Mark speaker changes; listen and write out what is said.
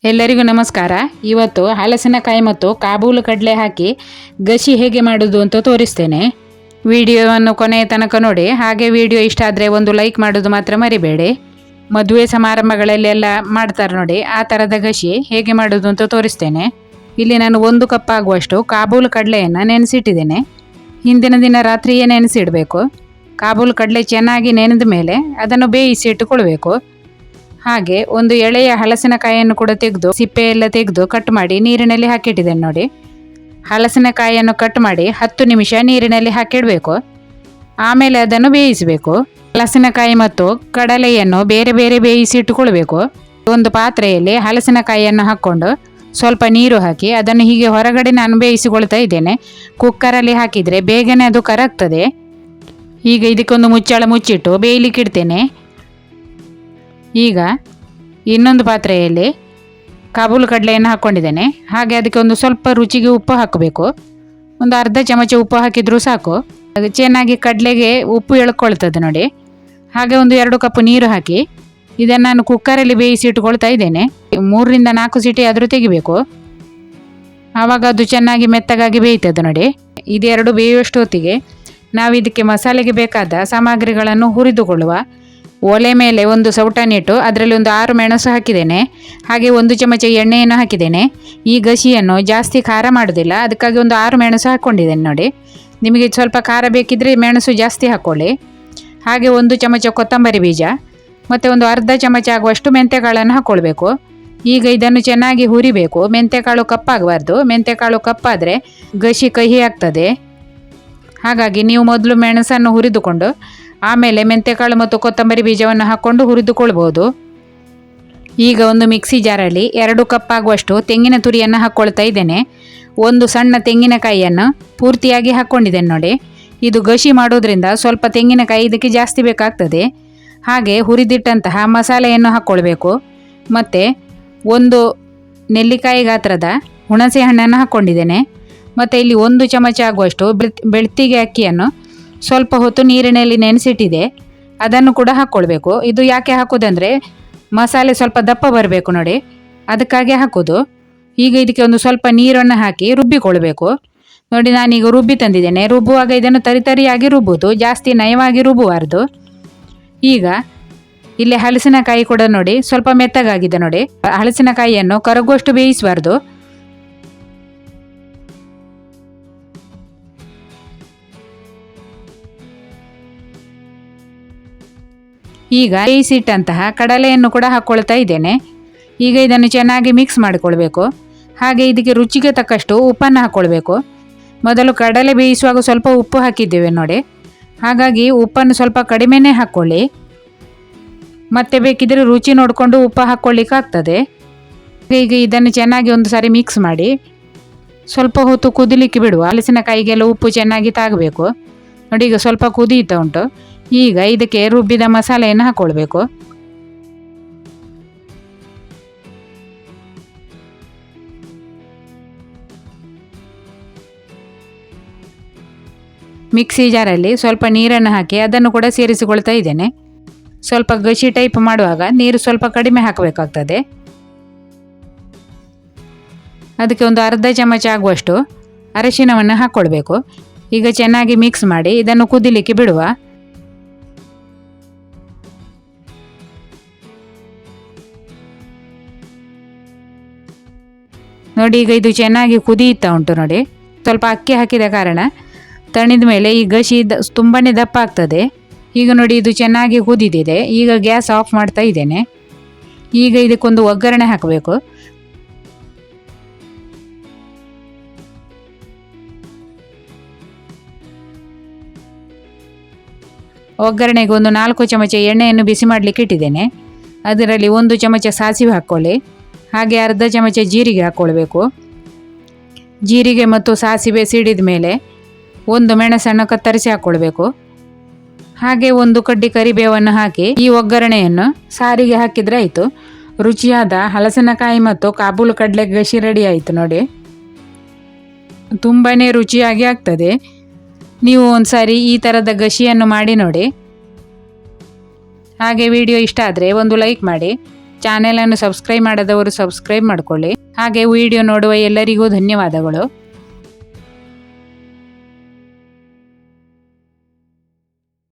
Speaker 1: ಎಲ್ಲರಿಗೂ ನಮಸ್ಕಾರ. ಇವತ್ತು ಹಲಸಿನಕಾಯಿ ಮತ್ತು ಕಾಬೂಲು ಕಡಲೆ ಹಾಕಿ ಗಸಿ ಹೇಗೆ ಮಾಡೋದು ಅಂತ ತೋರಿಸ್ತೇನೆ. ವಿಡಿಯೋವನ್ನು ಕೊನೆಯ ತನಕ ನೋಡಿ. ಹಾಗೆ ವಿಡಿಯೋ ಇಷ್ಟ ಆದರೆ ಒಂದು ಲೈಕ್ ಮಾಡೋದು ಮಾತ್ರ ಮರಿಬೇಡಿ. ಮದುವೆ ಸಮಾರಂಭಗಳಲ್ಲೆಲ್ಲ ಮಾಡ್ತಾರೆ ನೋಡಿ, ಆ ಥರದ ಗಸಿ ಹೇಗೆ ಮಾಡೋದು ಅಂತ ತೋರಿಸ್ತೇನೆ. ಇಲ್ಲಿ ನಾನು 1 ಕಪ್ ಆಗುವಷ್ಟು ಕಾಬೂಲು ಕಡಲೆಯನ್ನು ನೆನೆಸಿಟ್ಟಿದ್ದೇನೆ. ಹಿಂದಿನ ದಿನ ರಾತ್ರಿಯೇ ನೆನೆಸಿಡಬೇಕು. ಕಾಬೂಲು ಕಡಲೆ ಚೆನ್ನಾಗಿ ನೆನೆದ ಮೇಲೆ ಅದನ್ನು ಬೇಯಿಸಿ ಇಟ್ಟುಕೊಳ್ಬೇಕು. ಹಾಗೆ ಒಂದು ಎಳೆಯ ಹಲಸಿನಕಾಯಿಯನ್ನು ಕೂಡ ತೆಗೆದು ಸಿಪ್ಪೆ ಎಲ್ಲ ತೆಗೆದು ಕಟ್ ಮಾಡಿ ನೀರಿನಲ್ಲಿ ಹಾಕಿಟ್ಟಿದ್ದೇನೆ ನೋಡಿ. ಹಲಸಿನಕಾಯಿಯನ್ನು ಕಟ್ ಮಾಡಿ 10 ನಿಮಿಷ ನೀರಿನಲ್ಲಿ ಹಾಕಿಡಬೇಕು. ಆಮೇಲೆ ಅದನ್ನು ಬೇಯಿಸಬೇಕು. ಹಲಸಿನಕಾಯಿ ಮತ್ತು ಕಡಲೆಯನ್ನು ಬೇರೆ ಬೇರೆ ಬೇಯಿಸಿ ಇಟ್ಟುಕೊಳ್ಬೇಕು. ಒಂದು ಪಾತ್ರೆಯಲ್ಲಿ ಹಲಸಿನಕಾಯಿಯನ್ನು ಹಾಕ್ಕೊಂಡು ಸ್ವಲ್ಪ ನೀರು ಹಾಕಿ ಅದನ್ನು ಹೀಗೆ ಹೊರಗಡೆ ನಾನು ಬೇಯಿಸಿಕೊಳ್ತಾ ಇದ್ದೇನೆ. ಕುಕ್ಕರಲ್ಲಿ ಹಾಕಿದರೆ ಬೇಗನೆ ಅದು ಕರಗ್ತದೆ. ಈಗ ಇದಕ್ಕೊಂದು ಮುಚ್ಚಳ ಮುಚ್ಚಿಟ್ಟು ಬೇಯಲಿಕ್ಕೆ ಇಡ್ತೇನೆ. ಈಗ ಇನ್ನೊಂದು ಪಾತ್ರೆಯಲ್ಲಿ ಕಾಬೂಲು ಕಡಲೆಯನ್ನು ಹಾಕ್ಕೊಂಡಿದ್ದೇನೆ. ಹಾಗೆ ಅದಕ್ಕೆ ಒಂದು ಸ್ವಲ್ಪ ರುಚಿಗೆ ಉಪ್ಪು ಹಾಕಬೇಕು. ಒಂದು ಅರ್ಧ ಚಮಚ ಉಪ್ಪು ಹಾಕಿದರೂ ಸಾಕು. ಅದು ಚೆನ್ನಾಗಿ ಕಡಲೆಗೆ ಉಪ್ಪು ಎಳ್ಕೊಳ್ತದೆ ನೋಡಿ. ಹಾಗೆ ಒಂದು 2 ಕಪ್ ನೀರು ಹಾಕಿ ಇದನ್ನು ನಾನು ಕುಕ್ಕರಲ್ಲಿ ಬೇಯಿಸಿ ಇಟ್ಕೊಳ್ತಾ ಇದ್ದೇನೆ. 3 ರಿಂದ 4 ಸೀಟಿ ಆದರೂ ತೆಗಿಬೇಕು. ಆವಾಗ ಅದು ಚೆನ್ನಾಗಿ ಮೆತ್ತಗಾಗಿ ಬೇಯ್ತದೆ ನೋಡಿ. ಇದೆರಡು ಬೇಯುವಷ್ಟು ಹೊತ್ತಿಗೆ ನಾವು ಇದಕ್ಕೆ ಮಸಾಲೆಗೆ ಬೇಕಾದ ಸಾಮಗ್ರಿಗಳನ್ನು ಹುರಿದುಕೊಳ್ಳುವ. ಒಲೆ ಮೇಲೆ ಒಂದು ಸೌಟನ್ನಿಟ್ಟು ಅದರಲ್ಲಿ ಒಂದು 6 ಮೆಣಸು ಹಾಕಿದ್ದೇನೆ. ಹಾಗೆ 1 ಚಮಚ ಎಣ್ಣೆಯನ್ನು ಹಾಕಿದ್ದೇನೆ. ಈ ಗಸಿಯನ್ನು ಜಾಸ್ತಿ ಖಾರ ಮಾಡೋದಿಲ್ಲ, ಅದಕ್ಕಾಗಿ ಒಂದು 6 ಮೆಣಸು ಹಾಕ್ಕೊಂಡಿದ್ದೇನೆ ನೋಡಿ. ನಿಮಗೆ ಸ್ವಲ್ಪ ಖಾರ ಬೇಕಿದ್ದರೆ ಮೆಣಸು ಜಾಸ್ತಿ ಹಾಕ್ಕೊಳ್ಳಿ. ಹಾಗೆ 1 ಚಮಚ ಕೊತ್ತಂಬರಿ ಬೀಜ ಮತ್ತು ಒಂದು ಅರ್ಧ ಚಮಚ ಆಗುವಷ್ಟು ಮೆಂತ್ಯಕಾಳನ್ನು ಹಾಕ್ಕೊಳ್ಬೇಕು. ಈಗ ಇದನ್ನು ಚೆನ್ನಾಗಿ ಹುರಿಬೇಕು. ಮೆಂತ್ಯಕಾಳು ಕಪ್ಪಾಗಬಾರ್ದು. ಮೆಂತ್ಯಕಾಳು ಕಪ್ಪಾದರೆ ಗಸಿ ಕಹಿ ಆಗ್ತದೆ. ಹಾಗಾಗಿ ನೀವು ಮೊದಲು ಮೆಣಸನ್ನು ಹುರಿದುಕೊಂಡು ಆಮೇಲೆ ಮೆಂತ್ಯಕಾಳು ಮತ್ತು ಕೊತ್ತಂಬರಿ ಬೀಜವನ್ನು ಹಾಕ್ಕೊಂಡು ಹುರಿದುಕೊಳ್ಬೋದು. ಈಗ ಒಂದು ಮಿಕ್ಸಿ ಜಾರಲ್ಲಿ 2 ಕಪ್ ಆಗುವಷ್ಟು ತೆಂಗಿನ ತುರಿಯನ್ನು ಹಾಕ್ಕೊಳ್ತಾ ಇದ್ದೇನೆ. ಒಂದು ಸಣ್ಣ ತೆಂಗಿನಕಾಯಿಯನ್ನು ಪೂರ್ತಿಯಾಗಿ ಹಾಕ್ಕೊಂಡಿದ್ದೇನೆ ನೋಡಿ. ಇದು ಗಸಿ ಮಾಡೋದ್ರಿಂದ ಸ್ವಲ್ಪ ತೆಂಗಿನಕಾಯಿ ಇದಕ್ಕೆ ಜಾಸ್ತಿ ಬೇಕಾಗ್ತದೆ. ಹಾಗೆ ಹುರಿದಿಟ್ಟಂತಹ ಮಸಾಲೆಯನ್ನು ಹಾಕ್ಕೊಳ್ಬೇಕು. ಮತ್ತು ಒಂದು ನೆಲ್ಲಿಕಾಯಿ ಗಾತ್ರದ ಹುಣಸೆ ಹಣ್ಣನ್ನು ಹಾಕ್ಕೊಂಡಿದ್ದೇನೆ. ಮತ್ತು ಇಲ್ಲಿ 1 ಚಮಚ ಆಗುವಷ್ಟು ಬೆಳ್ತಿಗೆ ಅಕ್ಕಿಯನ್ನು ಸ್ವಲ್ಪ ಹೊತ್ತು ನೀರಿನಲ್ಲಿ ನೆನೆಸಿಟ್ಟಿದೆ, ಅದನ್ನು ಕೂಡ ಹಾಕ್ಕೊಳ್ಬೇಕು. ಇದು ಯಾಕೆ ಹಾಕೋದಂದರೆ ಮಸಾಲೆ ಸ್ವಲ್ಪ ದಪ್ಪ ಬರಬೇಕು ನೋಡಿ, ಅದಕ್ಕಾಗಿ ಹಾಕೋದು. ಈಗ ಇದಕ್ಕೆ ಒಂದು ಸ್ವಲ್ಪ ನೀರನ್ನು ಹಾಕಿ ರುಬ್ಬಿಕೊಳ್ಬೇಕು ನೋಡಿ. ನಾನೀಗ ರುಬ್ಬಿ ತಂದಿದ್ದೇನೆ. ರುಬ್ಬುವಾಗ ಇದನ್ನು ತರಿಯಾಗಿ ರುಬ್ಬುವುದು, ಜಾಸ್ತಿ ನಯವಾಗಿ ರುಬ್ಬಬಾರ್ದು. ಈಗ ಇಲ್ಲಿ ಹಲಸಿನಕಾಯಿ ಕೂಡ ನೋಡಿ ಸ್ವಲ್ಪ ಮೆತ್ತಗಾಗಿದೆ ನೋಡಿ. ಹಲಸಿನಕಾಯಿಯನ್ನು ಕರಗುವಷ್ಟು ಬೇಯಿಸಬಾರ್ದು. ಈಗ ಬೇಯಿಸಿಟ್ಟಂತಹ ಕಡಲೆಯನ್ನು ಕೂಡ ಹಾಕ್ಕೊಳ್ತಾ ಇದ್ದೇನೆ. ಈಗ ಇದನ್ನು ಚೆನ್ನಾಗಿ ಮಿಕ್ಸ್ ಮಾಡಿಕೊಳ್ಬೇಕು. ಹಾಗೆ ಇದಕ್ಕೆ ರುಚಿಗೆ ತಕ್ಕಷ್ಟು ಉಪ್ಪನ್ನು ಹಾಕ್ಕೊಳ್ಬೇಕು. ಮೊದಲು ಕಡಲೆ ಬೇಯಿಸುವಾಗ ಸ್ವಲ್ಪ ಉಪ್ಪು ಹಾಕಿದ್ದೇವೆ ನೋಡಿ, ಹಾಗಾಗಿ ಉಪ್ಪನ್ನು ಸ್ವಲ್ಪ ಕಡಿಮೆನೇ ಹಾಕ್ಕೊಳ್ಳಿ. ಮತ್ತೆ ಬೇಕಿದ್ದರೆ ರುಚಿ ನೋಡಿಕೊಂಡು ಉಪ್ಪು ಹಾಕ್ಕೊಳ್ಳಿಕ್ಕಾಗ್ತದೆ. ಈಗ ಇದನ್ನು ಚೆನ್ನಾಗಿ ಒಂದು ಸಾರಿ ಮಿಕ್ಸ್ ಮಾಡಿ ಸ್ವಲ್ಪ ಹೊತ್ತು ಕುದಿಲಿಕ್ಕೆ ಬಿಡುವ. ಹಲಸಿನಕಾಯಿಗೆಲ್ಲ ಉಪ್ಪು ಚೆನ್ನಾಗಿ ತಾಗಬೇಕು ನೋಡಿ. ಈಗ ಸ್ವಲ್ಪ ಕುದೀತಾ ಉಂಟು. ಈಗ ಇದಕ್ಕೆ ರುಬ್ಬಿದ ಮಸಾಲೆಯನ್ನು ಹಾಕ್ಕೊಳ್ಬೇಕು. ಮಿಕ್ಸಿ ಜಾರಲ್ಲಿ ಸ್ವಲ್ಪ ನೀರನ್ನು ಹಾಕಿ ಅದನ್ನು ಕೂಡ ಸೇರಿಸಿಕೊಳ್ತಾ ಇದ್ದೇನೆ. ಸ್ವಲ್ಪ ಗಸಿ ಟೈಪ್ ಮಾಡುವಾಗ ನೀರು ಸ್ವಲ್ಪ ಕಡಿಮೆ ಹಾಕಬೇಕಾಗ್ತದೆ. ಅದಕ್ಕೆ ಒಂದು ಅರ್ಧ ಚಮಚ ಆಗುವಷ್ಟು ಅರಿಶಿನವನ್ನು ಹಾಕ್ಕೊಳ್ಬೇಕು. ಈಗ ಚೆನ್ನಾಗಿ ಮಿಕ್ಸ್ ಮಾಡಿ ಇದನ್ನು ಕುದಿಲಿಕ್ಕೆ ಬಿಡುವ. ನೋಡಿ ಈಗ ಇದು ಚೆನ್ನಾಗಿ ಕುದಿಯುತ್ತಾ ಉಂಟು ನೋಡಿ. ಸ್ವಲ್ಪ ಅಕ್ಕಿ ಹಾಕಿದ ಕಾರಣ ತಣಿದ ಮೇಲೆ ಈ ಗಸಿ ತುಂಬಾ ದಪ್ಪ ಆಗ್ತದೆ. ಈಗ ನೋಡಿ ಇದು ಚೆನ್ನಾಗಿ ಕುದಿದಿದೆ. ಈಗ ಗ್ಯಾಸ್ ಆಫ್ ಮಾಡ್ತಾ ಇದ್ದೇನೆ. ಈಗ ಇದಕ್ಕೊಂದು ಒಗ್ಗರಣೆ ಹಾಕಬೇಕು. ಒಗ್ಗರಣೆಗೆ ಒಂದು 4 ಚಮಚ ಎಣ್ಣೆಯನ್ನು ಬಿಸಿ ಮಾಡಲಿಕ್ಕೆ ಇಟ್ಟಿದ್ದೇನೆ. ಅದರಲ್ಲಿ 1 ಚಮಚ ಸಾಸಿವೆ ಹಾಕ್ಕೊಳ್ಳಿ. ಹಾಗೆ ಅರ್ಧ ಚಮಚ ಜೀರಿಗೆ ಹಾಕ್ಕೊಳ್ಬೇಕು. ಜೀರಿಗೆ ಮತ್ತು ಸಾಸಿವೆ ಸಿಡಿದ ಮೇಲೆ 1 ಮೆಣಸನ್ನು ಕತ್ತರಿಸಿ ಹಾಕ್ಕೊಳ್ಬೇಕು. ಹಾಗೆ 1 ಕಡ್ಡಿ ಕರಿಬೇವನ್ನು ಹಾಕಿ ಈ ಒಗ್ಗರಣೆಯನ್ನು ಸಾರಿಗೆ ಹಾಕಿದರೆ ಆಯಿತು. ರುಚಿಯಾದ ಹಲಸಿನಕಾಯಿ ಮತ್ತು ಕಾಬೂಲು ಕಡಲೆ ಗಸಿ ರೆಡಿ ಆಯಿತು ನೋಡಿ. ತುಂಬಾ ರುಚಿಯಾಗಿ ಆಗ್ತದೆ. ನೀವು ಒಂದು ಸಾರಿ ಈ ಥರದ ಗಸಿಯನ್ನು ಮಾಡಿ ನೋಡಿ. ಹಾಗೆ ವಿಡಿಯೋ ಇಷ್ಟ ಆದರೆ ಒಂದು ಲೈಕ್ ಮಾಡಿ. ಚಾನೆಲನ್ನು ಸಬ್ಸ್ಕ್ರೈಬ್ ಮಾಡದವರು ಸಬ್ಸ್ಕ್ರೈಬ್ ಮಾಡ್ಕೊಳ್ಳಿ. ಹಾಗೆ ವಿಡಿಯೋ ನೋಡುವ ಎಲ್ಲರಿಗೂ ಧನ್ಯವಾದಗಳು.